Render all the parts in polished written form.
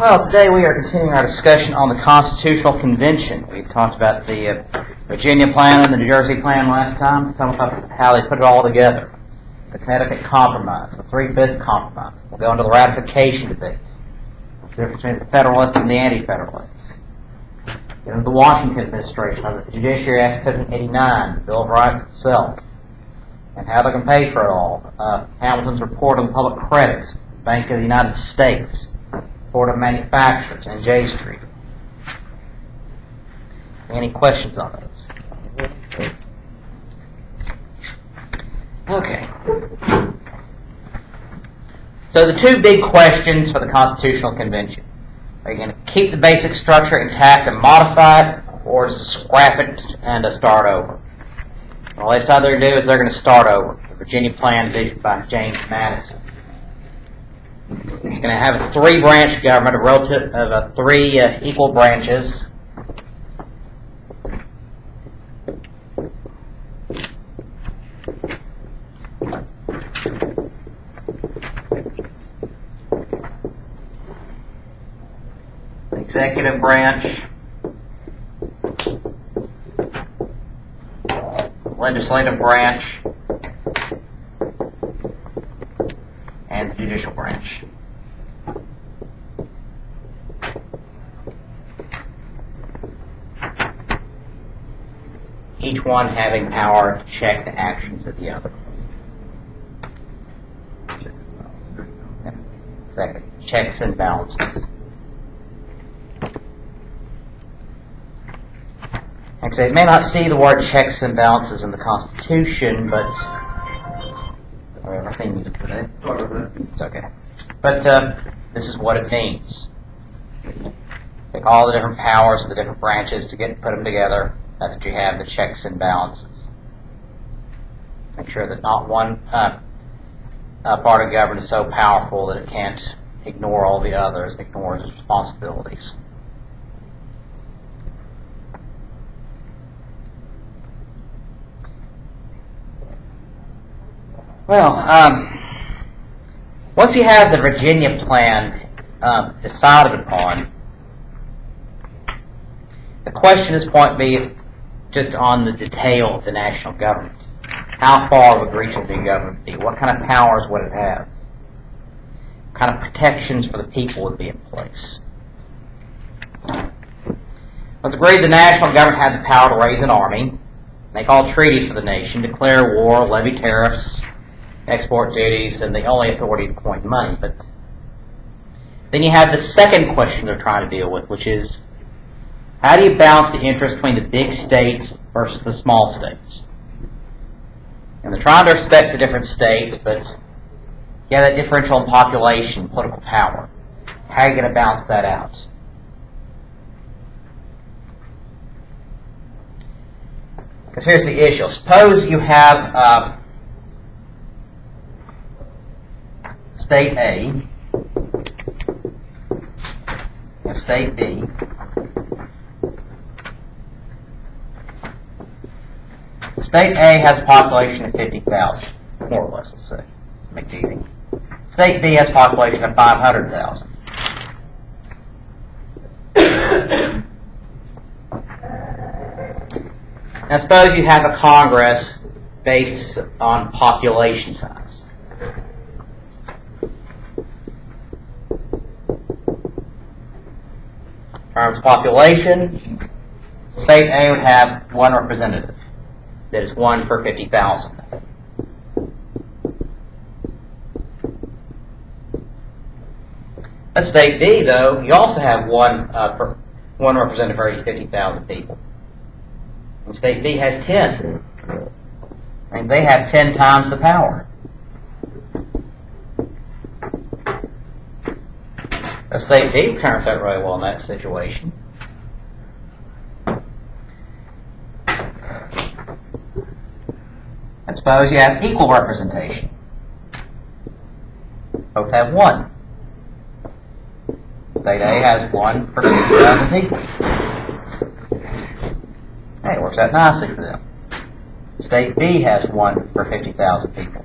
Well, today we are continuing our discussion on the Constitutional Convention. We've talked about the Virginia Plan and the New Jersey Plan last time, talking about how they put it all together. The Connecticut Compromise, the Three-Fifths Compromise. We'll go into the ratification debate, the difference between the Federalists and the Anti-Federalists. Get into the Washington administration of the Judiciary Act of 1789, the Bill of Rights itself, and how they're going to pay for it all. Hamilton's report on public credit, Bank of the United States, Board of Manufacturers, and J Street. Any questions on those? Okay. So the two big questions for the Constitutional Convention. Are you going to keep the basic structure intact and modify it, or scrap it and start over? Well, they decided they're going to do is they're going to start over. The Virginia Plan vision by James Madison. It's going to have a three-branch government, a relative of three equal branches. The executive branch, legislative branch, and the judicial branch. Each one having power to check the actions of the other. Exactly. Checks and balances. Actually, you may not see the word checks and balances in the Constitution, but I think it's okay. But this is what it means. Take all the different powers of the different branches put them together. That's what you have, the checks and balances. Make sure that not one part of government is so powerful that it can't ignore all the others, ignore its responsibilities. Well, once you have the Virginia Plan decided upon, the question is point B just on the detail of the national government. How far would regional government be? What kind of powers would it have? What kind of protections for the people would be in place? It was agreed the national government had the power to raise an army, make all treaties for the nation, declare war, levy tariffs, export duties, and the only authority to coin money. But then you have the second question they're trying to deal with, which is, how do you balance the interest between the big states versus the small states? And they're trying to respect the different states, but you have that differential in population, political power. How are you going to balance that out? Because here's the issue. Suppose you have State A, and State B. State A has a population of 50,000, more or less, let's say, to make it easy. State B has a population of 500,000. Now suppose you have a Congress based on population size. In terms of population, State A would have one representative. That is 1 for 50,000. At State B, though, you also have one representative for every 50,000 people. And State B has 10. That means they have 10 times the power. State B turns out really well in that situation. I suppose you have equal representation. Both have 1. State A has 1 for 50,000 people. Hey, it works out nicely for them. State B has 1 for 50,000 people.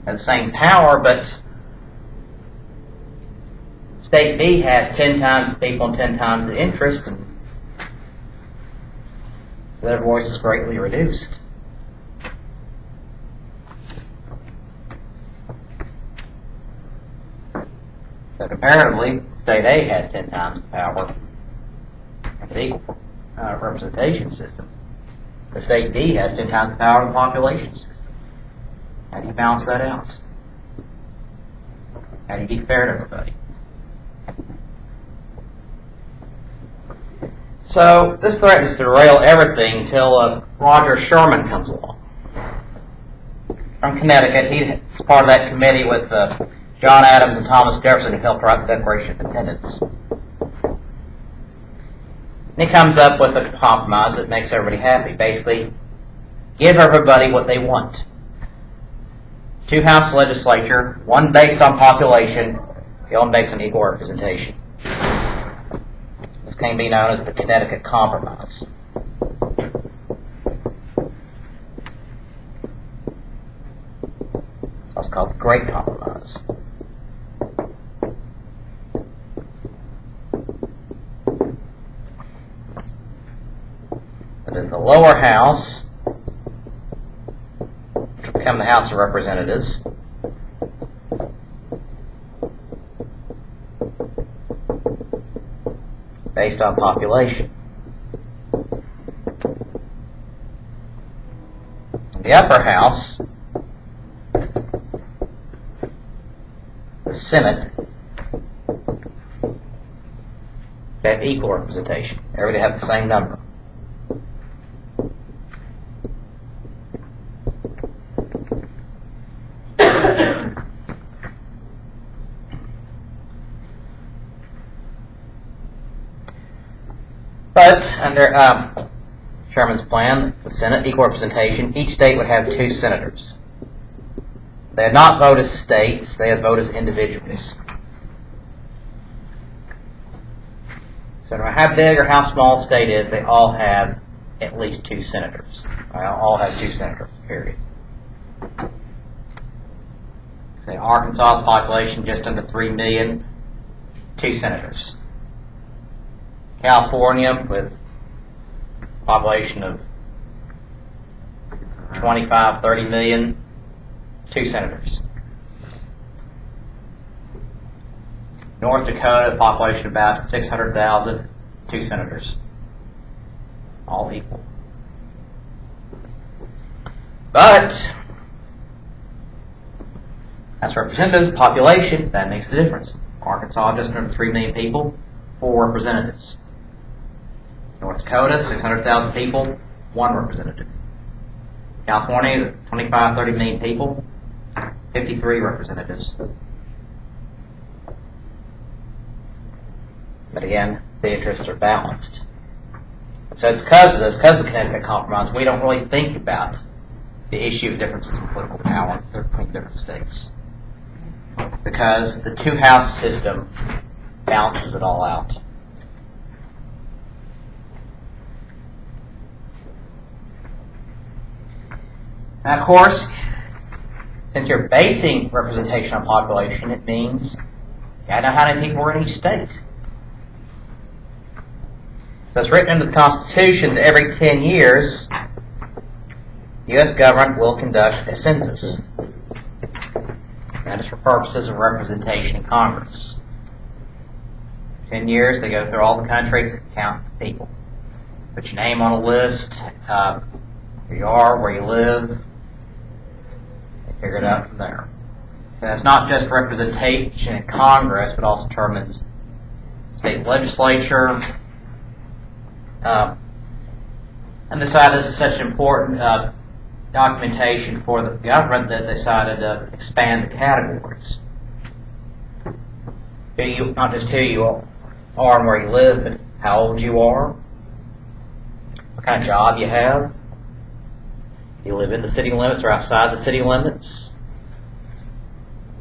Have the same power, but State B has 10 times the people and 10 times the interest, and so their voice is greatly reduced. So comparatively, State A has 10 times the power of the equal representation system. The State B has 10 times the power of the population system. How do you balance that out? How do you be fair to everybody? So this threatens to derail everything until Roger Sherman comes along from Connecticut. He's part of that committee with John Adams and Thomas Jefferson who helped write the Declaration of Independence. And he comes up with a compromise that makes everybody happy. Basically, give everybody what they want. 2-house legislature, one based on population, the other based on equal representation. This can be known as the Connecticut Compromise. It's also called the Great Compromise. It is the lower house, which will become the House of Representatives, based on population. The upper house, the Senate, they have equal representation. Everybody have the same number. But under Sherman's plan, the Senate, equal representation, each state would have 2 senators. They would not vote as states, they would vote as individuals. So no matter how big or how small a state is, they all have at least 2 senators. They all have 2 senators, period. Say Arkansas, population just under 3 million, 2 senators. California, with a population of 25, 30 million, 2 senators. North Dakota, population about 600,000, 2 senators. All equal. But, as representatives, population, that makes the difference. Arkansas, just under 3 million people, 4 representatives. North Dakota, 600,000 people, 1 representative. California, 25, 30 million people, 53 representatives. But again, the interests are balanced. So it's because of this, because of the Connecticut Compromise, we don't really think about the issue of differences in political power between different states. Because the 2-house system balances it all out. Now, of course, since you're basing representation on population, it means you gotta know how many people are in each state. So it's written into the Constitution that every 10 years, the U.S. government will conduct a census. That is for purposes of representation in Congress. 10 years, they go through all the countries and count the people. Put your name on a list, who you are, where you live. They figure it out from there. And it's not just representation in Congress, but also determines state legislature. And decided this is such an important documentation for the government that they decided to expand the categories. Not just who you are and where you live, but how old you are, what kind of job you have, do you live in the city limits or outside the city limits,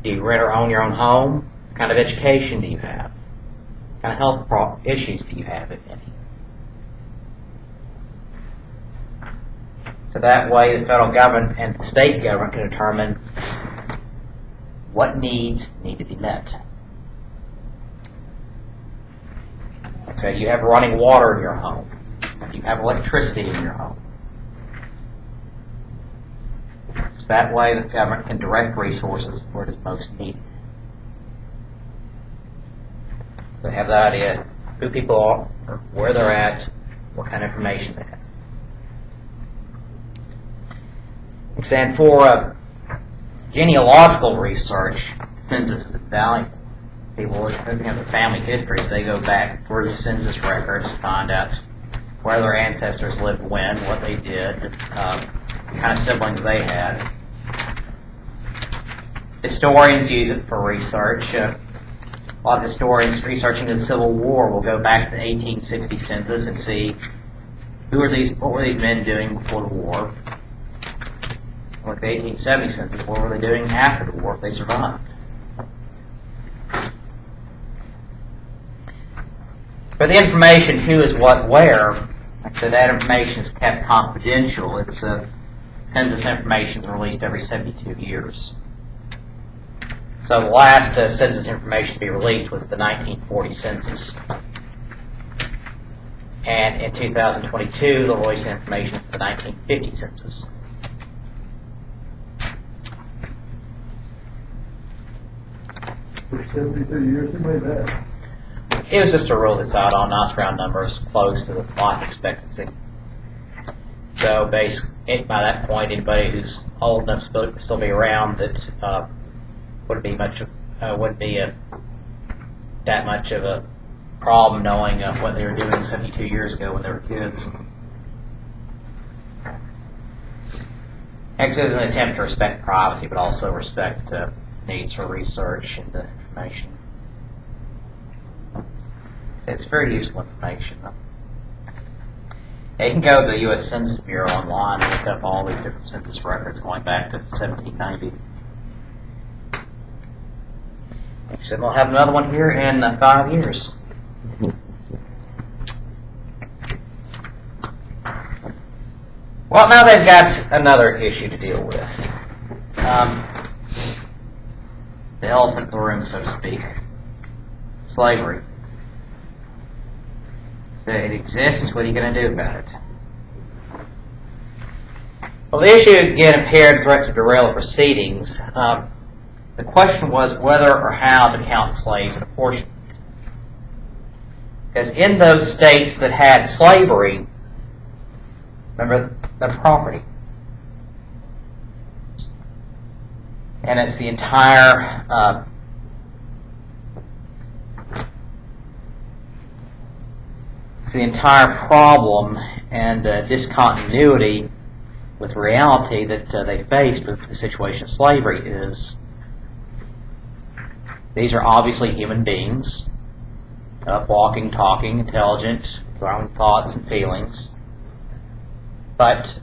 do you rent or own your own home, what kind of education do you have, what kind of health issues do you have, if any. So that way the federal government and the state government can determine what needs need to be met. So do you have running water in your home? Do you have electricity in your home? So that way the government can direct resources where it is most needed. So have that idea who people are, or where they're at, what kind of information they have. And for genealogical research, census is valuable. People who have the family histories, they go back through census records to find out where their ancestors lived when, what they did, what kind of siblings they had. Historians use it for research. A lot of historians researching the Civil War will go back to the 1860 census and see what were these men doing before the war. Like the 1870 census, what were they doing after the war if they survived? But the information, who is what, where, like I said, that information is kept confidential. It's census information is released every 72 years. So the last census information to be released was the 1940 census. And in 2022, they'll release information for the 1950 census. For 72 years, who made that? It was just a rule that's out on nice round numbers close to the life expectancy. So basically, by that point, anybody who's old enough to still be around that wouldn't be that much of a problem knowing what they were doing 72 years ago when they were kids. Next is an attempt to respect privacy, but also respect needs for research and information. So it's very useful information. You can go to the U.S. Census Bureau online and look up all these different census records going back to 1790. Except we'll have another one here in 5 years. Well, now they've got another issue to deal with. The elephant in the room, so to speak. Slavery. So it exists, what are you going to do about it? Well, the issue, again, impaired threat to derail proceedings. The question was whether or how to count slaves in apportionment. Because in those states that had slavery, remember, they're property. And it's the entire problem and discontinuity with reality that they faced with the situation of slavery is these are obviously human beings, walking, talking, intelligent, growing thoughts and feelings, but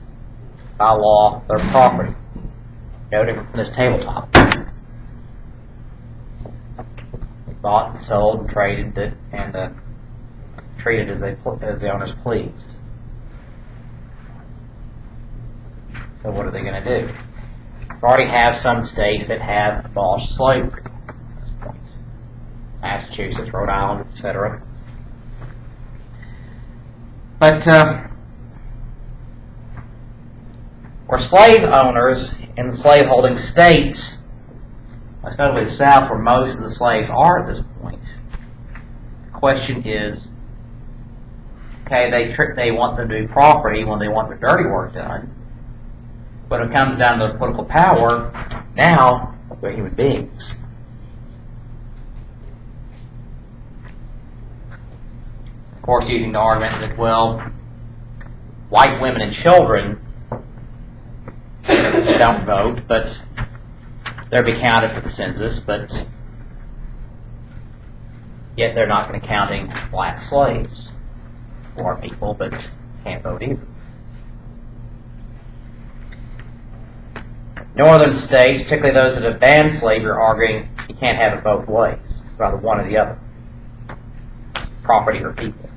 by law they're property. No different from this tabletop. They bought and sold and traded it and treated as the owners pleased. So what are they going to do? We already have some states that have abolished slavery at this point. Massachusetts, Rhode Island, etc. But where slave owners in the slaveholding states, most notably the South, where most of the slaves are at this point, the question is, okay, they want them to be property when they want their dirty work done. But when it comes down to political power, now they're human beings. Of course, using the argument that, well, white women and children don't vote, but they'll be counted for the census, but yet they're not going to counting black slaves. Or people, but can't vote either. Northern states, particularly those that have banned slavery, are arguing you can't have it both ways, rather one or the other, property or people.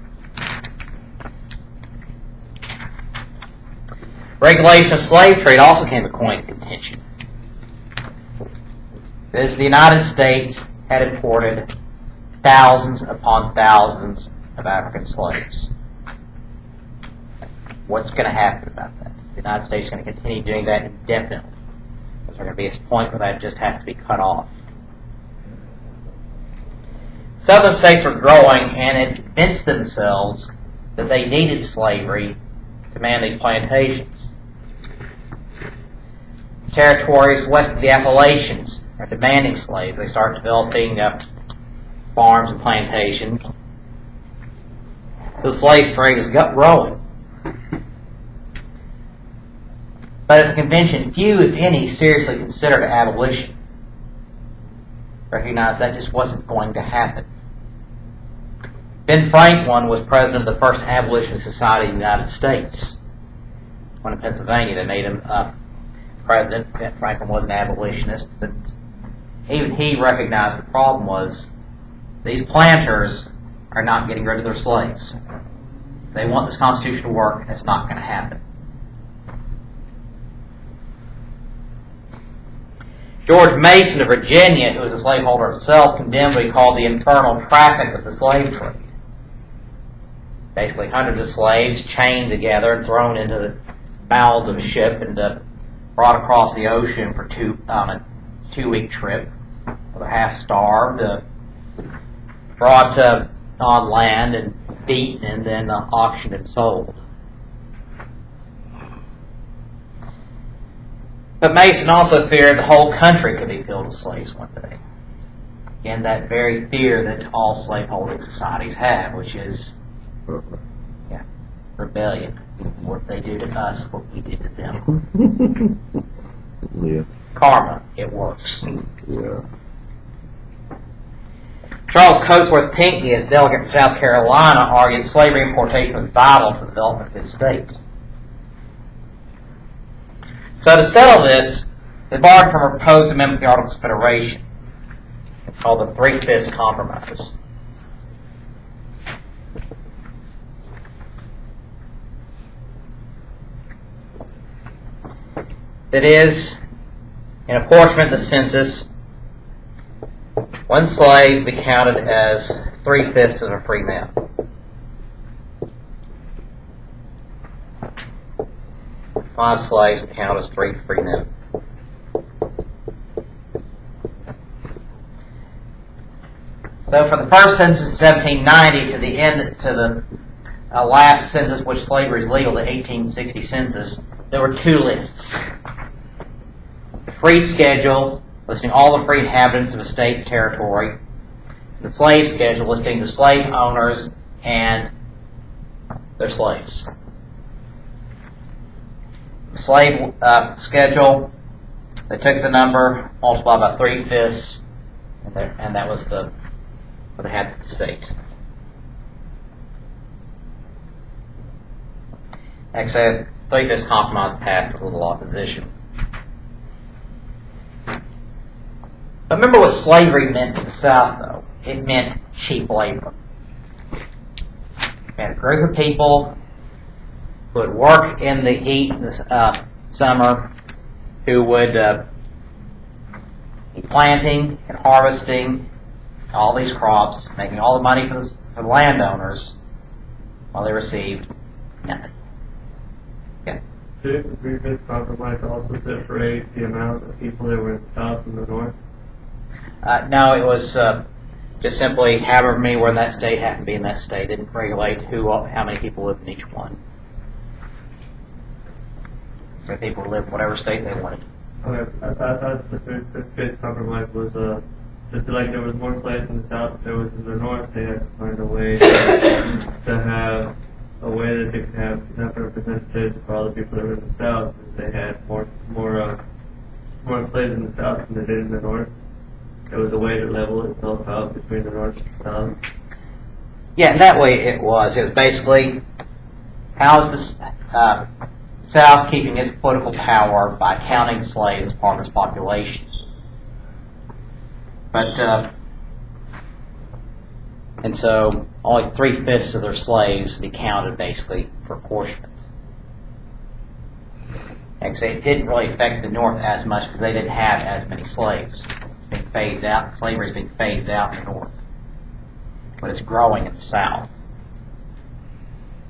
Regulation of slave trade also came a point of contention. Because the United States had imported thousands upon thousands of African slaves. What's going to happen about that? The United States is going to continue doing that indefinitely. There's going to be a point where that just has to be cut off. Southern states were growing and had convinced themselves that they needed slavery to man these plantations. Territories west of the Appalachians are demanding slaves. They start developing farms and plantations. So the slave trade is growing. But at the convention, few, if any, seriously considered abolition. Recognized that just wasn't going to happen. Ben Franklin was president of the first abolitionist society in the United States. One in Pennsylvania, they made him president. Ben Franklin was an abolitionist, but even he recognized the problem was these planters are not getting rid of their slaves. If they want this Constitution to work, that's not going to happen. George Mason of Virginia, who was a slaveholder himself, condemned what he called the internal traffic of the slave trade. Basically, hundreds of slaves chained together and thrown into the bowels of a ship and brought across the ocean for a 2-week trip. They're half starved, brought on land and beaten, and then auctioned and sold. But Mason also feared the whole country could be filled with slaves one day. Again, that very fear that all slaveholding societies have, which is rebellion. What they do to us, what we do to them. Yeah. Karma, it works. Yeah. Charles Cotesworth Pinckney, as delegate from South Carolina, argued slavery importation was vital to the development of his state. So to settle this, they borrowed from a proposed amendment of the Articles of Confederation called the Three-Fifths Compromise. That is, in apportionment of the census, one slave be counted as 3/5 of a free man. Five slaves would count as 3 free men. So for the first census in 1790 to the end to the last census, which slavery is legal, the 1860 census, there were 2 lists. The free schedule, listing all the free inhabitants of a state and territory. The slave schedule, listing the slave owners and their slaves. The slave schedule, they took the number, multiplied by 3/5, and that was what they had for the state. Actually, 3/5 compromise passed with little opposition. But remember what slavery meant to the South, though. It meant cheap labor. You had a group of people who would work in the heat in the summer, who would be planting and harvesting all these crops, making all the money for the landowners, while they received nothing. Okay. Did the Three-Fifths Compromise also separate the amount of people that were in the South and the North? No, it was just simply however many were in that state happened to be in that state. It didn't regulate how many people lived in each one. So people lived in whatever state they wanted. Okay, I thought the Three-Fifths Compromise was just like there was more slaves in the South than there was in the North. They had to find a way to have a way that they could have enough representation for all the people that were in the South. They had more slaves in the South than they did in the North. It was a way to level itself out between the North and the South. Yeah, that way it was. It was basically, how is the South keeping its political power by counting slaves as part of its population? But, and so only 3/5 of their slaves would be counted basically for apportionment. Actually, it didn't really affect the North as much because they didn't have as many slaves. Being phased out. Slavery is being phased out in the North, but it's growing in the South.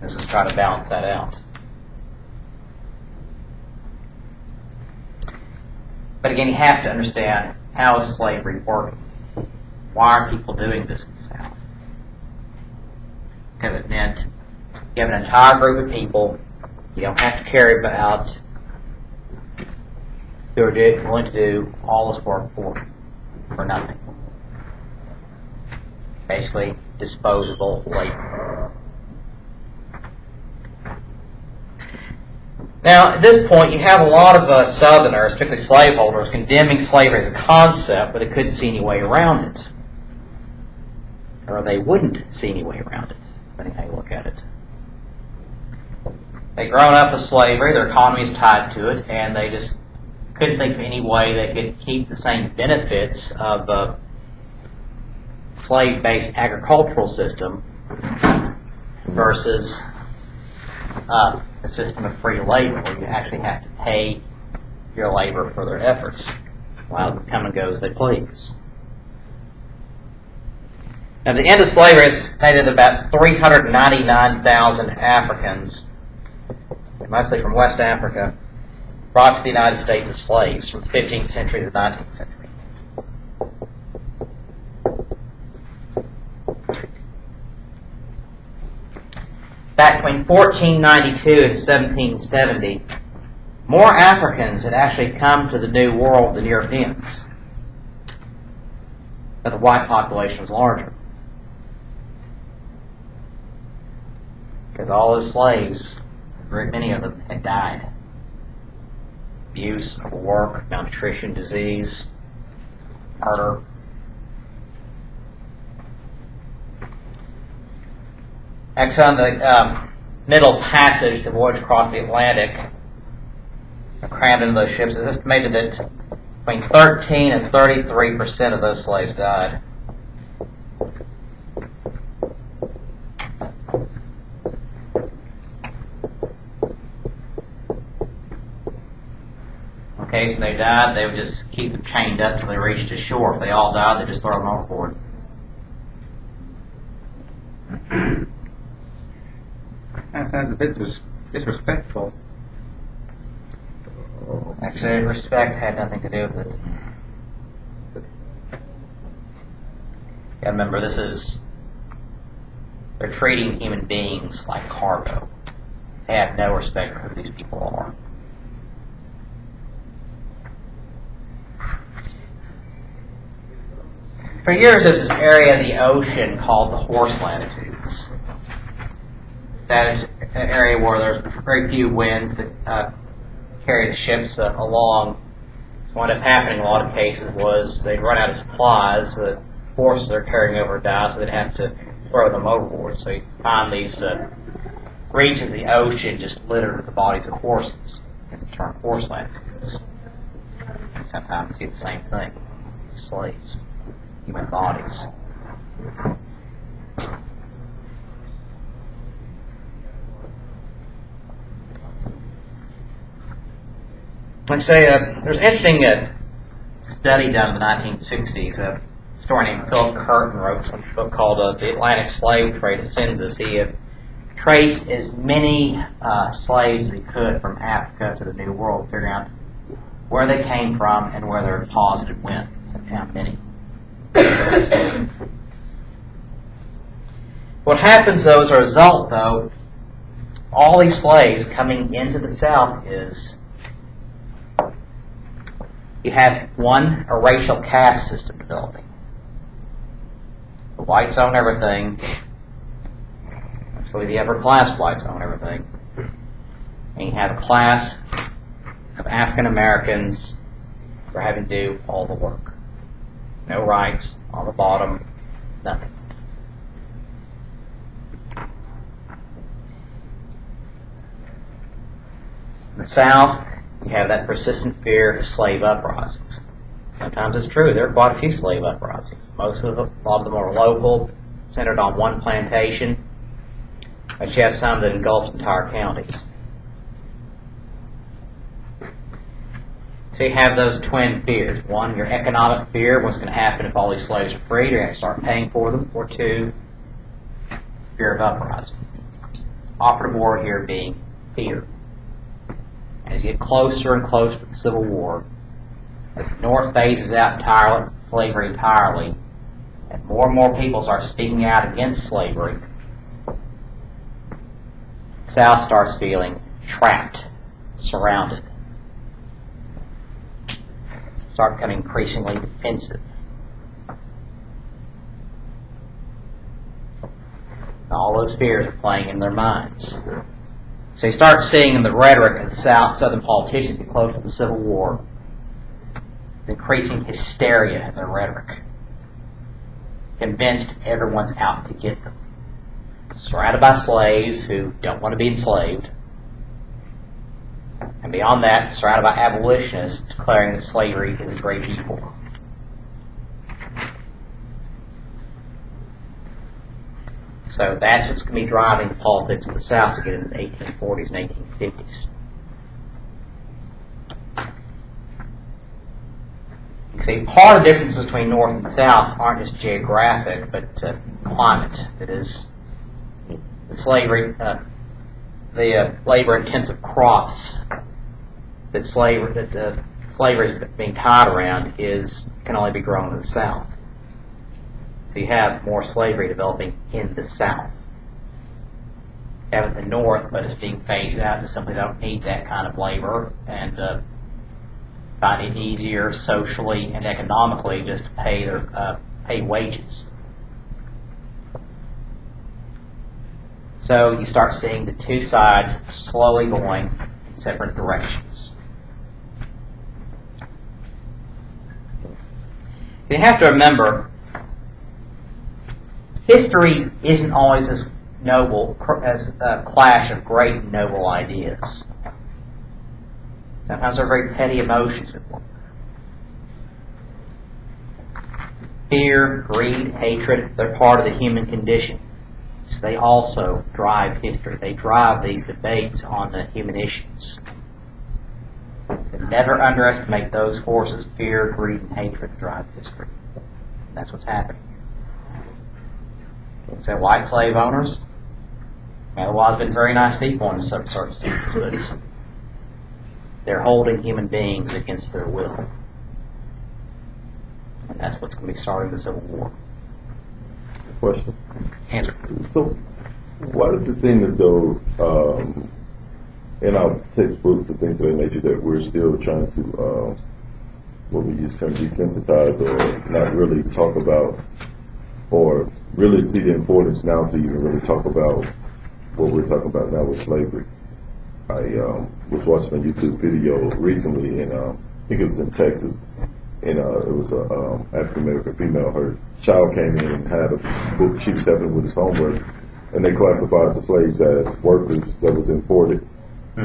This is trying to balance that out. But again, you have to understand, how is slavery working? Why are people doing this in the South? Because it meant you have an entire group of people you don't have to care about who are willing to do all this work for nothing. Basically, disposable labor. Now, at this point, you have a lot of Southerners, particularly slaveholders, condemning slavery as a concept, but they couldn't see any way around it. Or they wouldn't see any way around it, depending on how you look at it. They'd grown up with slavery, their economy is tied to it, and they just couldn't think of any way they could keep the same benefits of a slave-based agricultural system versus a system of free labor where you actually have to pay your labor for their efforts. Allow them to come and go as they please. Now, the end of slavery estimated about 399,000 Africans, mostly from West Africa, brought to the United States as slaves from the 15th century to the 19th century. Back between 1492 and 1770, more Africans had actually come to the New World than Europeans, but the white population was larger. Because all the slaves, a great many of them, had died. Abuse, overwork, malnutrition, disease, murder. Actually, on the Middle Passage, the voyage across the Atlantic, crammed into those ships, it's estimated that between 13 and 33% of those slaves died. In case they died, they would just keep them chained up until they reached the shore. If they all died, they'd just throw them overboard. That sounds a bit disrespectful. Actually, respect had nothing to do with it. Yeah, remember, they're treating human beings like cargo. They have no respect for who these people are. For years, there's this area of the ocean called the Horse Latitudes. That is an area where there's very few winds that carry the ships along. What ended up happening in a lot of cases was they'd run out of supplies, the horses they're carrying over would die, so they'd have to throw them overboard. So you find these regions of the ocean just littered with the bodies of horses. Hence the term Horse Latitudes. And sometimes you see the same thing. Slaves. Human bodies. Like I say, there's an interesting study done in the 1960s. A historian named Philip Curtin wrote a book called The Atlantic Slave Trade, Census. He traced as many slaves as he could from Africa to the New World, figuring out where they came from and where their deposited went, and how many. What happens, though, as a result, though, all these slaves coming into the South is you have, one, a racial caste system developing. The whites own everything. So the upper class whites own everything. And you have a class of African Americans who are having to do all the work. No rights, on the bottom, nothing. In the South, you have that persistent fear of slave uprisings. Sometimes it's true, there are quite a few slave uprisings. A lot of them are local, centered on one plantation, but you have some that engulf entire counties. So you have those twin fears. One, your economic fear, what's going to happen if all these slaves are freed, you're going to start paying for them. Or two, fear of uprising. operative word here being fear. As you get closer and closer to the Civil War, as the North phases out slavery entirely, and more people start speaking out against slavery, the South starts feeling trapped, surrounded. Start becoming increasingly defensive. All those fears are playing in their minds. So you start seeing in the rhetoric of the Southern politicians get close to the Civil War, increasing hysteria in their rhetoric, convinced everyone's out to get them, surrounded by slaves who don't want to be enslaved, and beyond that, surrounded by abolitionists declaring that slavery is a great evil. So that's what's going to be driving the politics of the South to get into the 1840s and 1850s. You see, part of the differences between North and South aren't just geographic, but climate. It is the slavery, the labor-intensive crops that slavery is being tied around can only be grown in the South. So you have more slavery developing in the South. You have it in the North, but it's being phased out to simply don't need that kind of labor and find it easier socially and economically just to pay wages. So you start seeing the two sides slowly going in separate directions. You have to remember, history isn't always as noble as a clash of great and noble ideas. Sometimes there are very petty emotions at work. Fear, greed, hatred, they're part of the human condition. So they also drive history. They drive these debates on the human issues. So never underestimate those forces, fear, greed, and hatred, drive history. And that's what's happening. So white slave owners may otherwise been very nice people in some circumstances, but they're holding human beings against their will. And that's what's going to be starting the Civil War. Question. Answer. So, why does it seem as though in our textbooks and things of that nature that we're still trying to, what we use term desensitize, or not really talk about, or really see the importance now to even really talk about what we're talking about now with slavery? I was watching a YouTube video recently, and I think it was in Texas, and it was a African American female. Her child came in and had a book she was helping with his homework, and they classified the slaves as workers that was imported.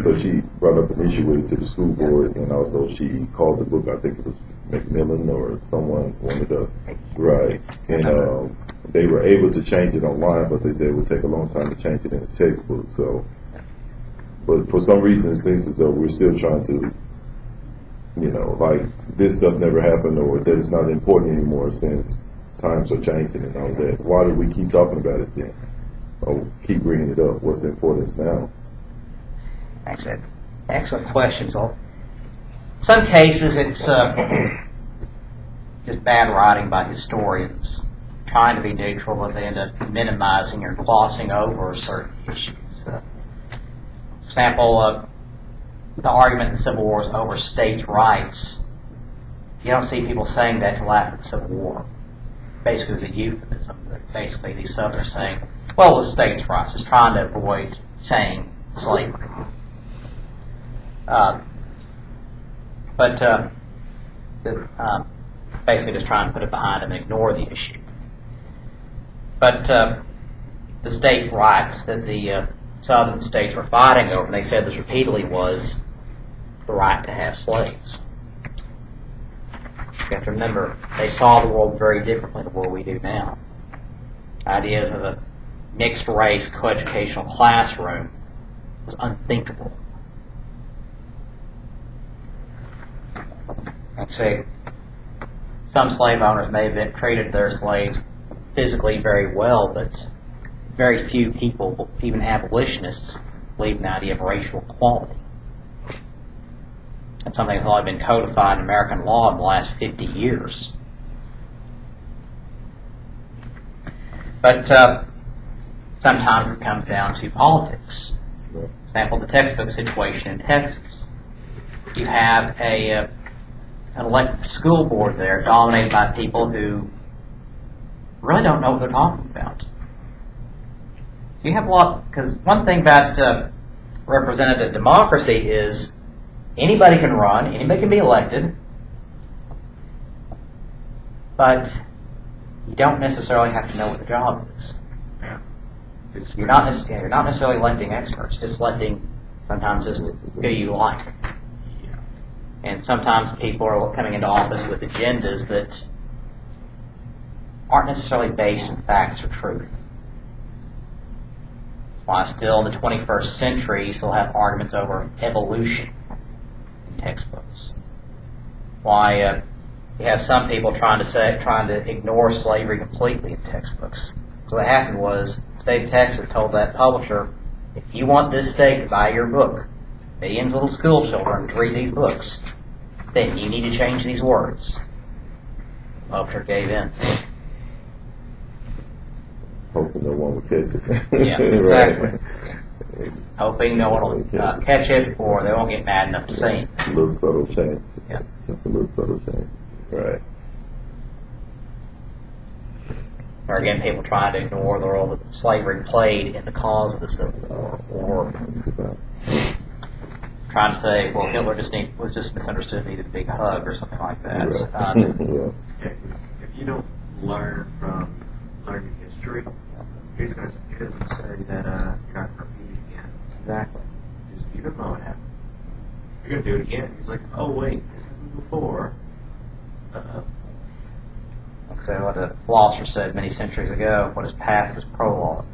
So she brought up an issue with it to the school board, and also she called the book, I think it was Macmillan or someone wanted to write, and they were able to change it online, but they said it would take a long time to change it in the textbook. So, but for some reason it seems as though we're still trying to, like this stuff never happened, or that it's not important anymore since times are changing and all that. Why do we keep talking about it then? Or keep bringing it up? What's the importance now? Excellent questions. Well, in some cases it's just bad writing by historians trying to be neutral, but they end up minimizing or glossing over certain issues. For example, the argument in the Civil War is over states' rights. You don't see people saying that until after the Civil War. Basically, it's a euphemism. Basically, these Southerners saying, well, the states' rights, just trying to avoid saying slavery. Basically just trying to put it behind them and ignore the issue. But the state rights that the Southern states were fighting over, and they said this repeatedly, was the right to have slaves. You have to remember, they saw the world very differently than what we do now. Ideas of a mixed-race, co-educational classroom was unthinkable. I'd say some slave owners may have treated their slaves physically very well, but very few people, even abolitionists, believe in the idea of racial equality. That's something that's only been codified in American law in the last 50 years. But sometimes it comes down to politics. For example, the textbook situation in Texas. You have an elected school board there dominated by people who really don't know what they're talking about. So you have a lot, because one thing about representative democracy is anybody can run, anybody can be elected, but you don't necessarily have to know what the job is. You're not necessarily electing experts, just electing sometimes just who you like. And sometimes people are coming into office with agendas that aren't necessarily based in facts or truth. That's why still in the 21st century you still have arguments over evolution in textbooks. Why you have some people trying to ignore slavery completely in textbooks. So what happened was the state of Texas told that publisher, if you want this state to buy your book, millions of little school children to read these books, then you need to change these words. The publisher gave in. Hoping no one will catch it. Yeah, exactly. Hoping no one will catch it, or they won't get mad enough to say it. A little subtle change. Yeah. Just a little subtle change. Right. Or again, people trying to ignore the role that slavery played in the cause of the Civil War, or trying to say, well, Hitler was just misunderstood, needed a big hug, or something like that. Yeah. If you don't learn from learning history, he doesn't say that you're not going to repeat it again. Exactly. You don't know what happened. You're going to do it again. He's like, oh wait, this happened before. So what a philosopher said many centuries ago, what is past is prologue.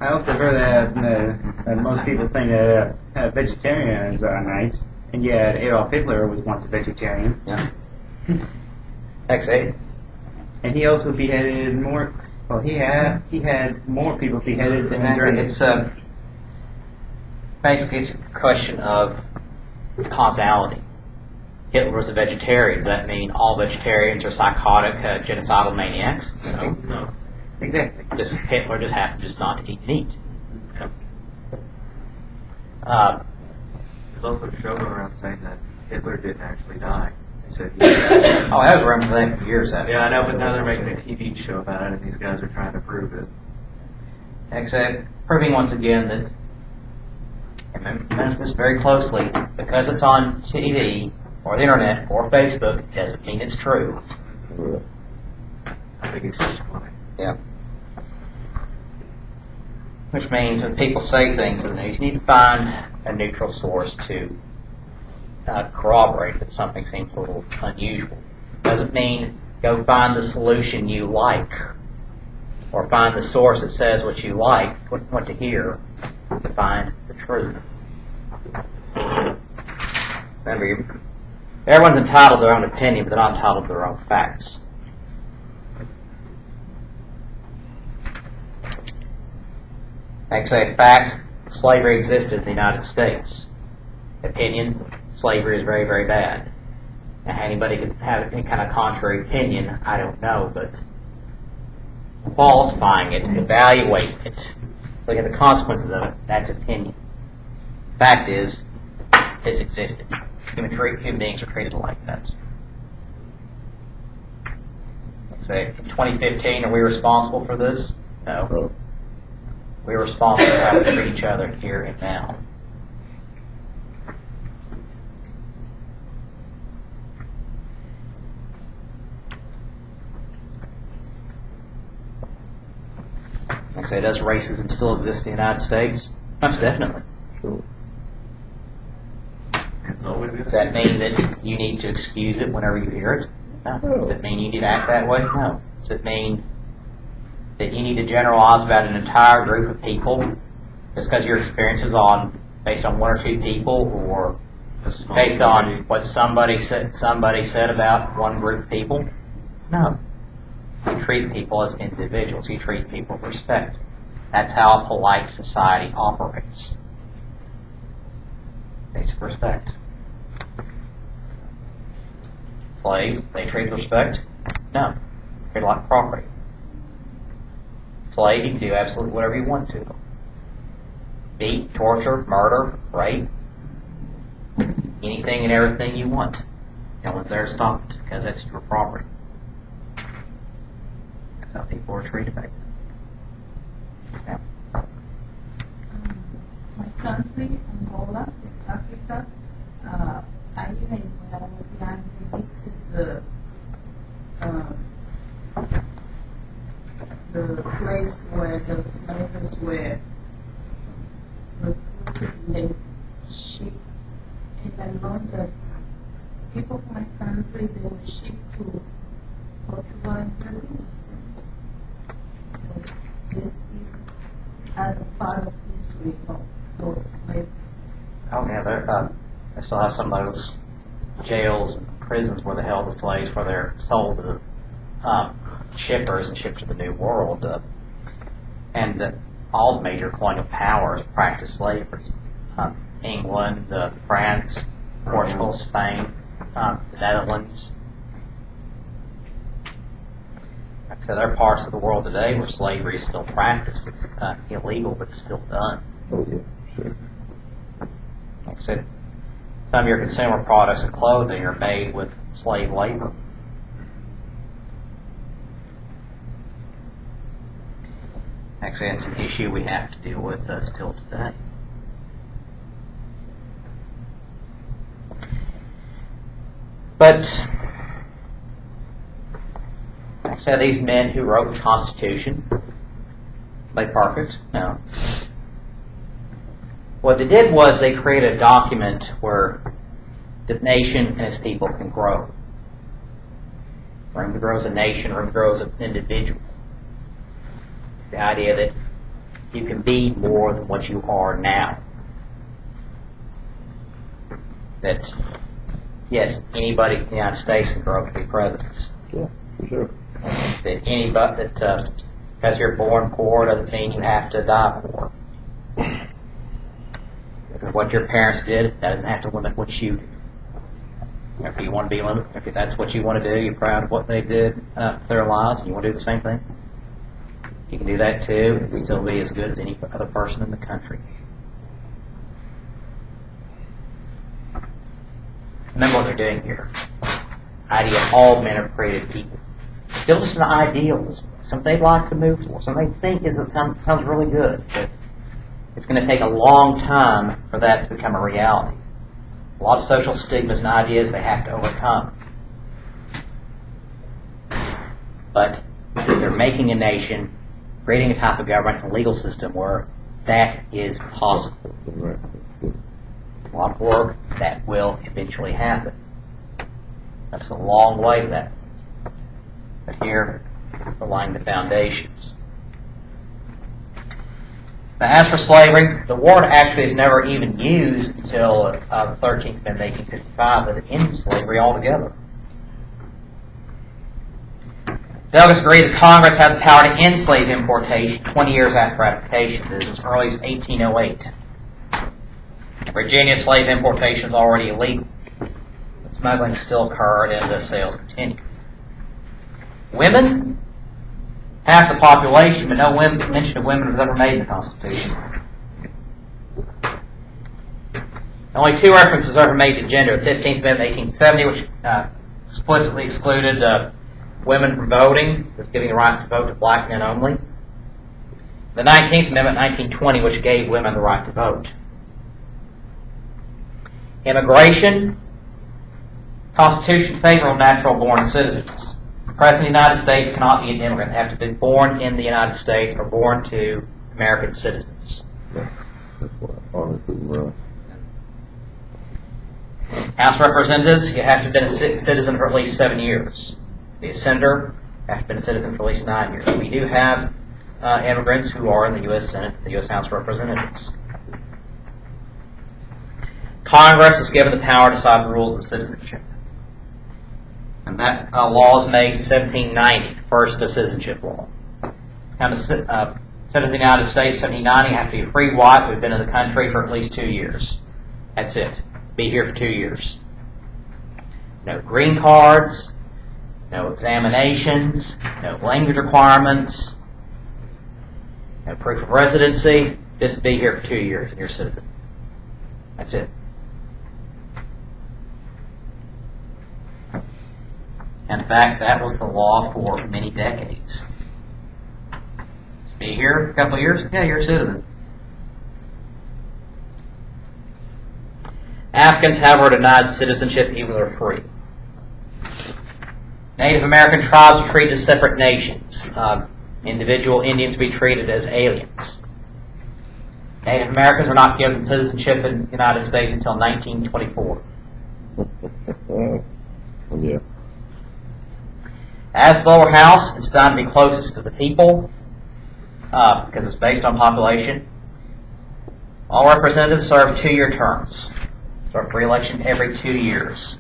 I also heard that most people think that vegetarians are nice, and yet Adolf Hitler was once a vegetarian. Yeah. X8. And he also beheaded more. Well, he had more people beheaded than during. It's basically it's a question of causality. Hitler was a vegetarian. Does that mean all vegetarians are psychotic, genocidal maniacs? No. Exactly. Hitler just happened just not to eat meat. There's also a show going around saying that Hitler didn't actually die. They said Oh, I was around for that for years after. Yeah, I know, but now they're making a TV show about it, and these guys are trying to prove it. Except proving once again that, and remember this very closely, because it's on TV or the internet or Facebook, doesn't mean it's true. I think it's just funny. Yeah. Which means when people say things in the news, you need to find a neutral source to corroborate that something seems a little unusual. Doesn't mean go find the solution you like, or find the source that says what you like, what to hear, to find the truth. Remember, everyone's entitled to their own opinion, but they're not entitled to their own facts. Like say, fact, slavery existed in the United States. Opinion, slavery is very, very bad. Now, anybody could have any kind of contrary opinion, I don't know, but qualifying it, evaluating it, look at the consequences of it, that's opinion. Fact is, this existed. Human beings are treated like that. Let's say, in 2015, are we responsible for this? No. We're responsible for how we treat each other here and now. Like I say, does racism still exist in the United States? Most definitely. Sure. Does that mean that you need to excuse it whenever you hear it? No. Does it mean you need to act that way? No. Does it mean that you need to generalize about an entire group of people just because your experience is based on one or two people, or based on what somebody said about one group of people? No. You treat people as individuals. You treat people with respect. That's how a polite society operates. Basic respect. Slaves, they treat with respect? No. Treated like property. Slave, you can do absolutely whatever you want to. Beat, torture, murder, rape, anything and everything you want. No one's there to stop it, because that's your property. That's how people were treated back then. My country, Angola, West Africa, I even when I was young visited the place where the slaves were recruited in the ship, and I learned that people from my country, they were shipped to Portugal and Brazil. So this is a part of history of those slaves. Oh yeah, they still have some of those jails and prisons where they held the slaves, where they're sold to shippers and shipped to the New World. All the major colonial powers practiced slavery. England, France, Portugal, Spain, the Netherlands. Like I said, there are parts of the world today where slavery is still practiced. It's illegal, but it's still done. Oh, yeah, sure. Like I said, some of your consumer products and clothing are made with slave labor. Like I said, it's an issue we have to deal with still today. But, like I said, these men who wrote the Constitution, they perfect? No. What they did was they created a document where the nation and its people can grow. Room to grow as a nation, room to grow as an individual. It's the idea that you can be more than what you are now. That, yes, anybody in the United States can grow up to be president. Yeah, for sure. That anybody, because you're born poor doesn't mean you have to die poor. Because what your parents did, that doesn't have to limit what you do. If you want to be limited, if that's what you want to do, you're proud of what they did for their lives, and you want to do the same thing, you can do that too, and still be as good as any other person in the country. Remember what they're doing here. Idea of all men are created people. Still just an ideal. It's something they'd like to move for. Something they think sounds really good. But it's going to take a long time for that to become a reality. A lot of social stigmas and ideas they have to overcome. But they're making a nation, creating a type of government and legal system where that is possible. Right. A lot of work that will eventually happen. That's a long way to that. But here, we're laying the foundations. Now, as for slavery, the word actually is never even used until the 13th Amendment of 1865, that it ends slavery altogether. Douglas agreed that Congress had the power to end slave importation 20 years after ratification. This was as early as 1808. In Virginia, slave importation was already illegal. But smuggling still occurred and the sales continued. Women? Half the population, but no mention of women was ever made in the Constitution. Only two references ever made to gender. The 15th Amendment, 1870, which explicitly excluded women from voting, was giving the right to vote to black men only. The 19th Amendment, 1920, which gave women the right to vote. Immigration, Constitution favorable natural-born citizens. The President of the United States cannot be an immigrant. They have to be born in the United States or born to American citizens. Yeah, that's what honestly run. House of Representatives, you have to have been a citizen for at least 7 years. Be a senator, you have to have been a citizen for at least 9 years. We do have immigrants who are in the U.S. Senate, the U.S. House of Representatives. Congress is given the power to decide the rules of citizenship. And that law was made in 1790, the first citizenship law. Now, the Citizen of the United States, 1790, you have to be a free white who've been in the country for at least 2 years. That's it. Be here for 2 years. No green cards, no examinations, no language requirements, no proof of residency. Just be here for 2 years and you're a citizen. That's it. In fact, that was the law for many decades. Just be here a couple of years, yeah, you're a citizen. Africans, however, are denied citizenship even though they're free. Native American tribes are treated as separate nations. Individual Indians be treated as aliens. Native Americans were not given citizenship in the United States until 1924. Yeah. As the lower house, it's designed to be closest to the people because it's based on population. All representatives serve 2-year terms. Serve for re-election every 2 years.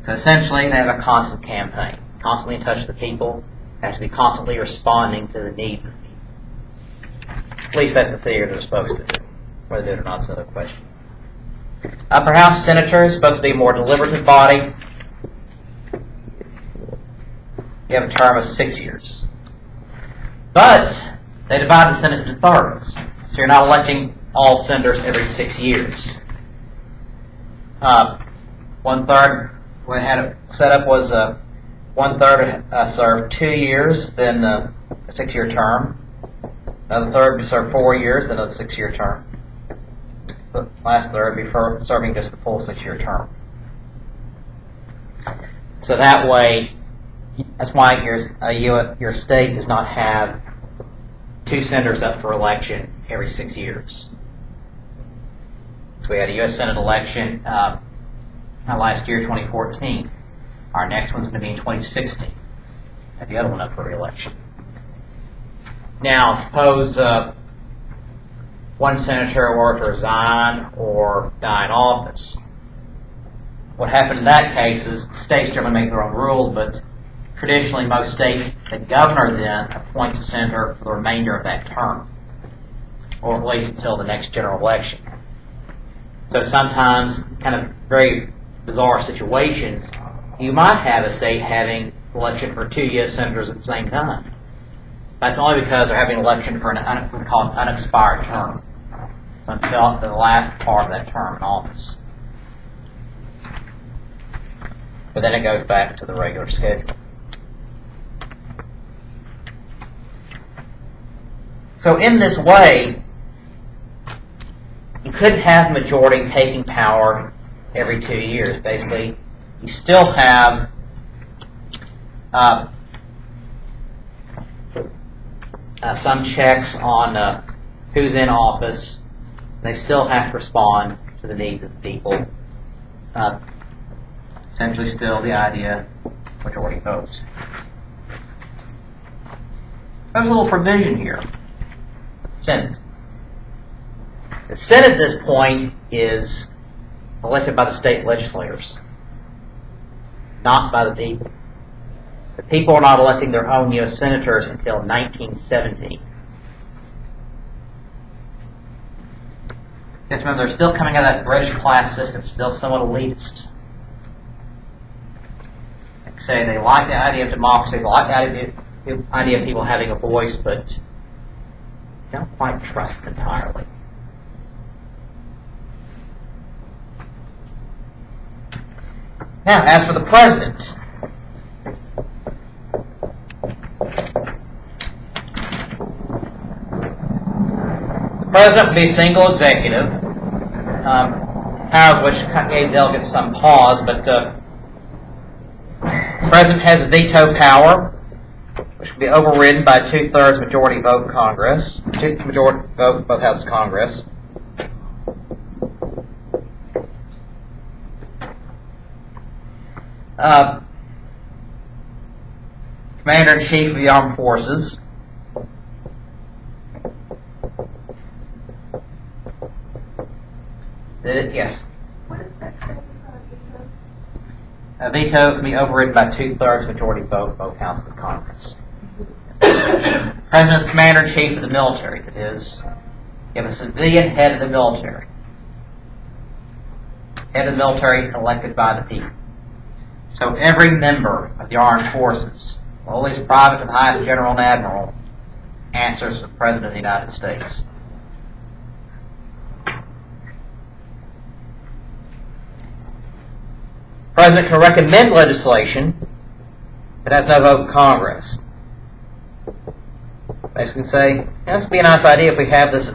So essentially, they have a constant campaign, constantly in touch with the people, have to be constantly responding to the needs of people. At least that's the theory they're supposed to do. Whether they do it or not is another question. Upper House senators supposed to be a more deliberative body. You have a term of 6 years. But they divide the Senate into thirds. So you're not electing all senators every 6 years. 1/3, when they had it set up, was 1/3 served 2 years, then a 6-year term. Another third would serve 4 years, then a 6-year term. The last third would be serving just the full 6-year term. So that way, that's why your state does not have 2 senators up for election every 6 years. So we had a U.S. Senate election last year, 2014. Our next one's going to be in 2016. Have the other one up for re-election. Now, suppose one senator were to resign or die in office. What happened in that case is states generally make their own rules, but traditionally most states, the governor then appoints a senator for the remainder of that term, or at least until the next general election. So sometimes, kind of very bizarre situations, you might have a state having election for 2 U.S. senators at the same time. That's only because they're having an election for we call it an unexpired term. So until the last part of that term in office. But then it goes back to the regular schedule. So in this way, you couldn't have majority taking power every 2 years. Basically, you still have some checks on who's in office. They still have to respond to the needs of the people. Essentially, still the idea majority votes. There's a little provision here. Senate. The Senate at this point is elected by the state legislators, not by the people. The people are not electing their own U.S. senators until 1917. You have to remember, they're still coming out of that British class system, still somewhat elitist. Like I say, they like the idea of democracy, they like the idea of people having a voice, but they don't quite trust it entirely. Now, as for the president, the president would be a single executive, power of which gave delegates some pause, but the president has a veto power, which can be overridden by a 2/3 majority vote in Congress, majority vote in both houses of Congress. Commander-in-Chief of the Armed Forces. Yes. What is that? A veto can be overridden by 2/3 majority vote of both houses of Congress. President is commander-in-chief of the military. That is, you have a civilian head of the military. Head of the military elected by the people. So every member of the armed forces, lowest private to the highest general and admiral, answers to the President of the United States. The President can recommend legislation, but has no vote in Congress. Basically say, this would be a nice idea if we have this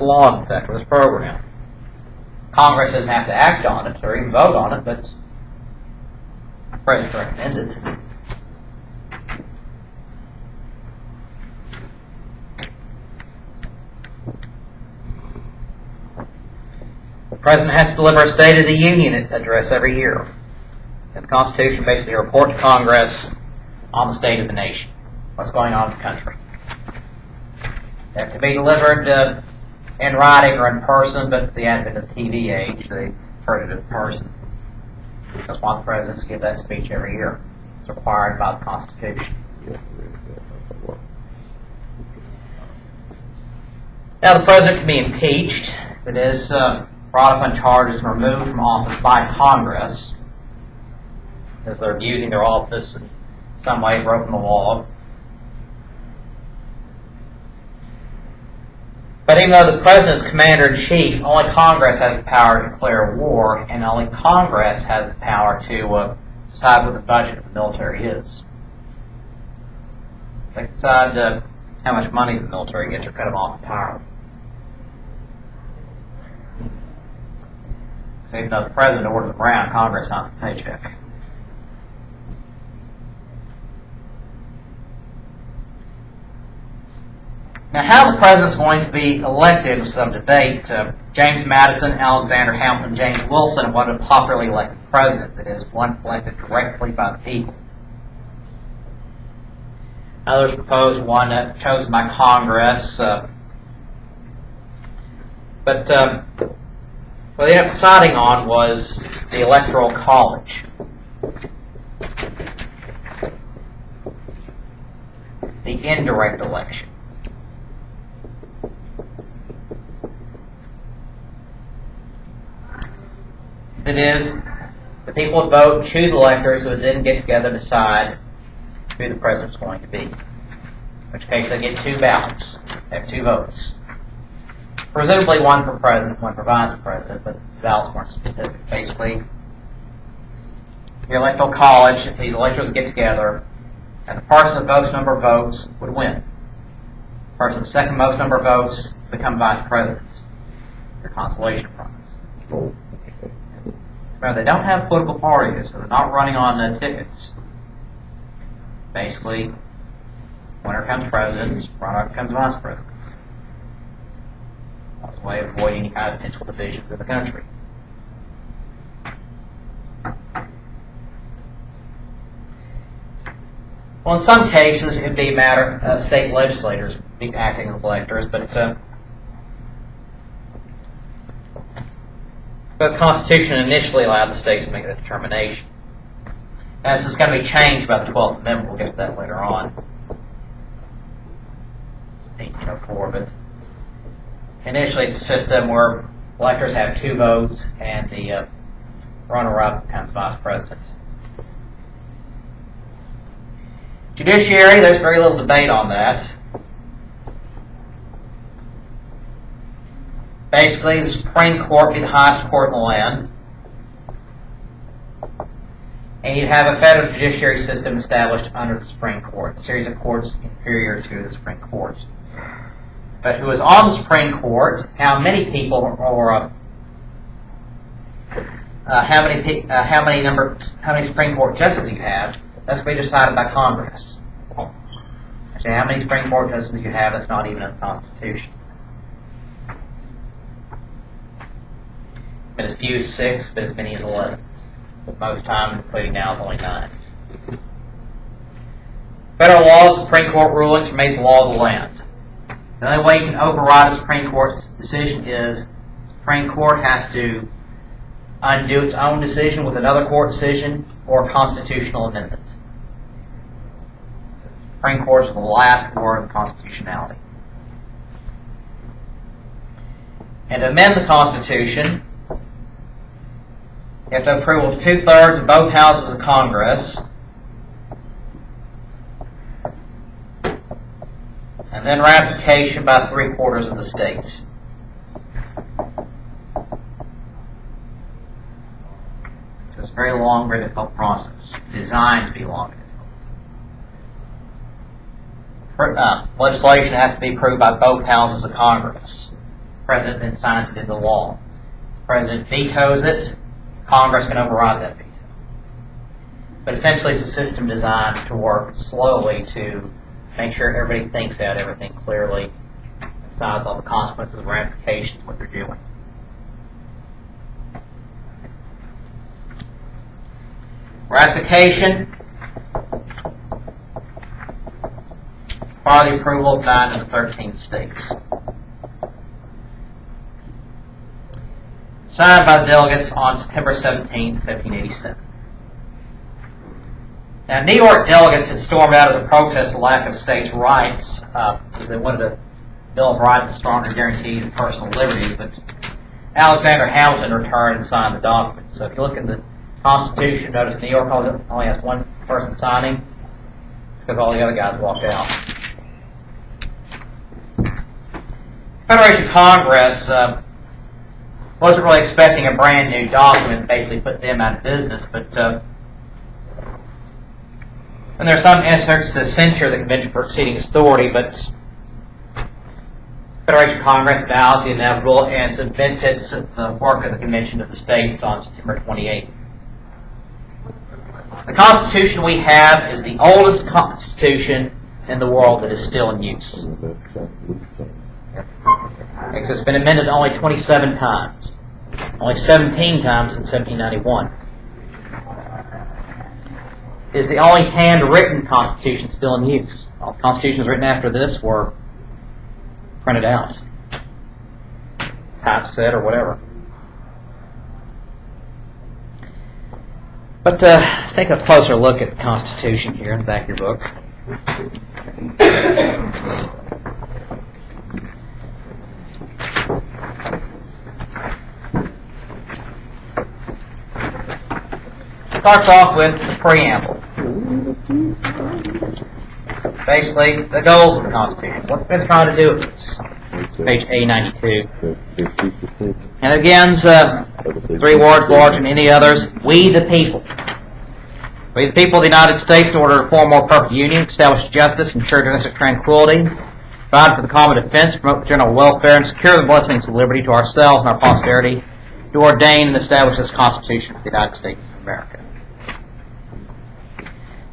law in effect, or this program. Congress doesn't have to act on it or even vote on it, but the President recommends it. The President has to deliver a State of the Union address every year. And the Constitution basically report to Congress on the state of the nation, what's going on in the country. They have to be delivered in writing or in person, but with the advent of the TV age, they heard it in person. That's why the presidents give that speech every year. It's required by the Constitution. Now, the president can be impeached, that is, brought up on charges and removed from office by Congress, if they're abusing their office in some way, broken the law. But even though the President is Commander-in-Chief, only Congress has the power to declare war, and only Congress has the power to decide what the budget of the military is. They decide how much money the military gets or cut them off entirely. So even though the President orders them around, Congress signs the paycheck. Now, how the President's going to be elected was some debate. James Madison, Alexander Hamilton, James Wilson have wanted a popularly elected president, that is, one elected directly by the people. Others proposed one chosen by Congress. But what they ended up deciding on was the Electoral College. The indirect election. That is, the people would vote, choose electors, who would then get together and decide who the president's going to be. In which case they get two ballots. They have two votes. Presumably one for president, one for vice president, but the ballots weren't specific. Basically, the electoral college, these electors get together, and the person with the most number of votes would win. The person with the second most number of votes become vice president. Your consolation prize. Remember, they don't have political parties, so they're not running on tickets. Basically, winner comes president, runner becomes vice president. That's a way of avoiding any kind of potential divisions in the country. Well, in some cases, it would be a matter of state legislators acting as electors, but the Constitution initially allowed the states to make that determination. Now, this is going to be changed by the 12th Amendment. We'll get to that later on. 1804, but initially it's a system where electors have two votes and the runner-up becomes vice president. Judiciary, there's very little debate on that. Basically, the Supreme Court would be the highest court in the land. And you'd have a federal judiciary system established under the Supreme Court, a series of courts inferior to the Supreme Court. But who is on the Supreme Court, how many people, or how many Supreme Court justices you have, that's going to be decided by Congress. Actually, how many Supreme Court justices you have, that's not even in the Constitution. But as few as 6, but as many as 11. But most time, including now, is only 9. Federal laws, Supreme Court rulings are made the law of the land. The only way you can override a Supreme Court's decision is the Supreme Court has to undo its own decision with another court decision or constitutional amendment. So the Supreme Court is the last word in constitutionality. And to amend the Constitution, you have the approval of 2/3 of both houses of Congress, and then ratification by 3/4 of the states. So it's a very long, very difficult process, designed to be long and difficult. Legislation has to be approved by both houses of Congress. The President then signs it into law. The President vetoes it. Congress can override that veto. But essentially it's a system designed to work slowly to make sure everybody thinks out everything clearly, decides all the consequences of ratifications, what they're doing. Ratification, require the approval of 9 of the 13 states. Signed by the delegates on September 17, 1787. Now, New York delegates had stormed out as a protest to lack of states' rights, because they wanted a Bill of Rights with stronger guarantees of personal liberties, but Alexander Hamilton returned and signed the document. So if you look at the Constitution, notice New York only has one person signing. It's because all the other guys walked out. Federation Congress wasn't really expecting a brand new document that basically put them out of business, but and there are some efforts to censure the convention for exceeding authority, but Federation Congress vows the inevitable and submits the work of the convention to the states on September 28th. The Constitution we have is the oldest Constitution in the world that is still in use. It's been amended only 27 times. Only 17 times since 1791. It is the only handwritten Constitution still in use. All constitutions written after this were printed out, typeset or whatever. But let's take a closer look at the Constitution here in the back of your book. Starts off with the preamble. Basically, the goals of the Constitution. What's been trying to do with this? Page A92. And it begins, 3 words larger than any others. We the people. We the people of the United States, in order to form a more perfect union, establish justice, ensure domestic tranquility, provide for the common defense, promote the general welfare, and secure the blessings of liberty to ourselves and our posterity, to ordain and establish this Constitution for the United States of America.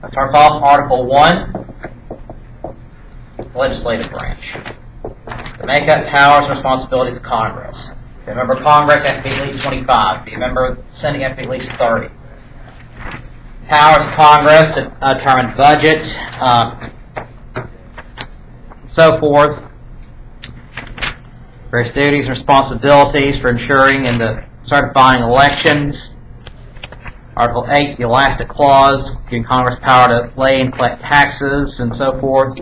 That starts off Article 1, legislative branch. The makeup, powers, and responsibilities of Congress. To be a member of Congress, you have to be at least 25. To be a member of the Senate, you have to be at least 30. Powers of Congress to determine budget, so forth. Various duties and responsibilities for ensuring and certifying elections. Article 8, the elastic clause, giving Congress power to lay and collect taxes and so forth.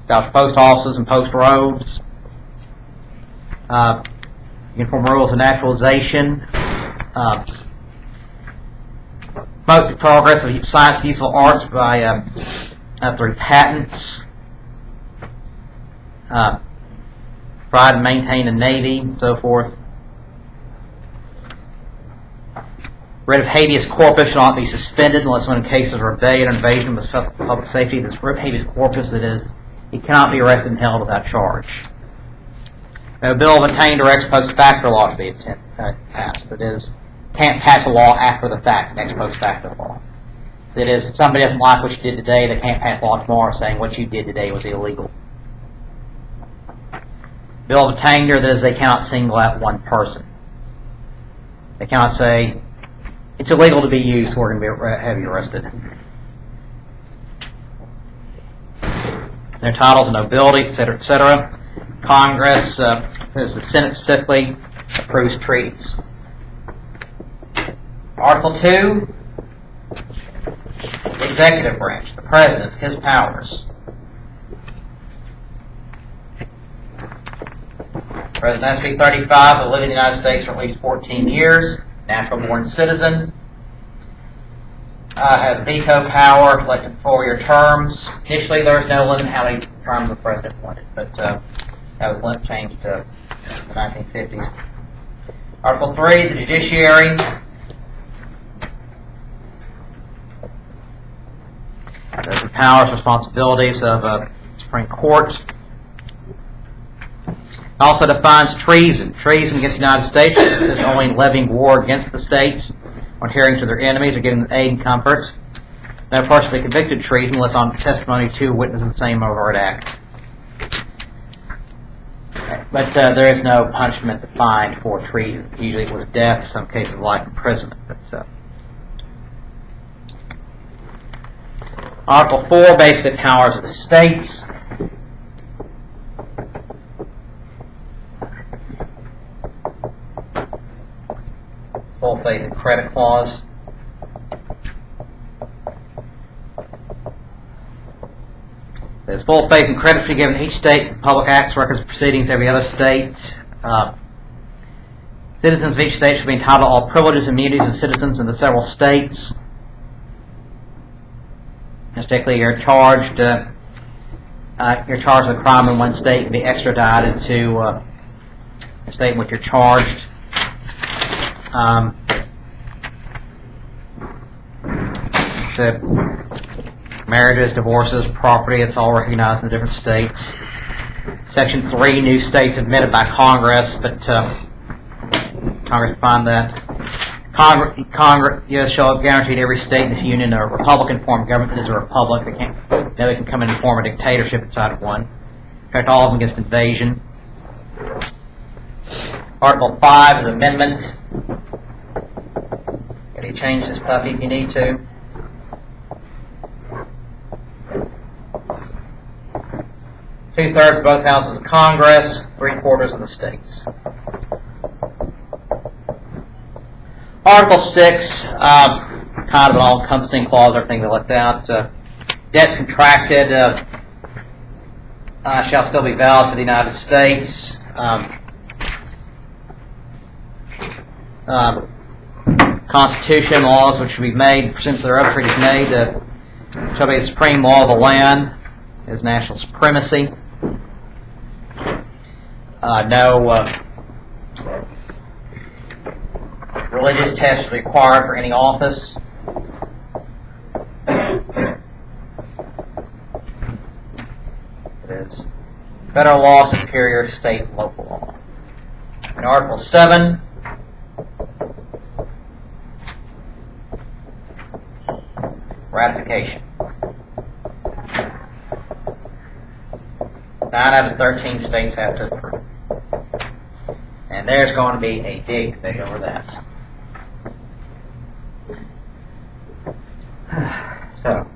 Establish post offices and post roads. Uniform rules of naturalization. Promote the progress of science and useful arts by through patents. Provide and maintain a navy and so forth. Writ of habeas corpus shall not be suspended unless when in cases of rebellion or invasion of public safety. This writ of habeas corpus, that is, he cannot be arrested and held without charge. A bill of attainder or ex post facto law to be passed. That is, can't pass a law after the fact, ex post facto law. That is, if somebody doesn't like what you did today, they can't pass a law tomorrow saying what you did today was illegal. Bill of attainder, that is, they cannot single out one person. They cannot say, it's illegal to be used, so we're going to have you arrested. Their titles and nobility, etc., etc. Congress, as the Senate specifically, approves treaties. Article 2, the executive branch, the president, his powers. President has to be 35, but live in the United States for at least 14 years, natural-born citizen, has veto power, elected for 4-year terms. Initially, there was no limit how many terms the president wanted, but that was changed to the 1950s. Article 3, the judiciary. The powers and responsibilities of Supreme Court. It also defines treason. Treason against the United States is only levying war against the states, or adhering to their enemies, or giving them aid and comfort. No person will be convicted of treason unless on testimony to witness the same overt act. But there is no punishment defined for treason. Usually it was death, some cases life imprisonment. But, Article 4, basically powers of the states. Full faith and credit clause. There's full faith and credit to be given each state, public acts, records, proceedings, every other state. Citizens of each state should be entitled to all privileges and immunities of citizens in the several states. Particularly, you're charged with a crime in one state, and be extradited to a state in which you're charged. So marriages, divorces, property, it's all recognized in the different states. Section 3, new states admitted by Congress, but Congress defined that. Congress, U.S. shall have guaranteed every state in this union a Republican form of government that is a republic. They can come in and form a dictatorship inside of one. Protect all of them against invasion. Article 5 is amendments. Can you change this puppy if you need to? Two-thirds of both houses of Congress, 3/4 of the states. Article 6, kind of an all-encompassing clause, everything we looked at. Debts contracted shall still be valid for the United States. Constitution, laws which should be made since their oath treaty is made, shall be the supreme law of the land, is national supremacy. No religious test is required for any office. It is federal law superior to state and local law. In Article 7, ratification. 9 out of 13 states have to approve. And there's going to be a big debate over that. So,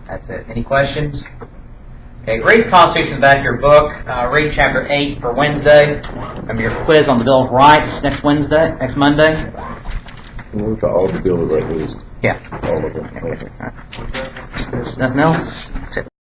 that's it. Any questions? Okay, read the Constitution back of your book. Read Chapter 8 for Wednesday. Remember your quiz on the Bill of Rights next Monday. We've got all the Bill of Rights. Yeah. All of them. Okay. There's nothing else? That's it.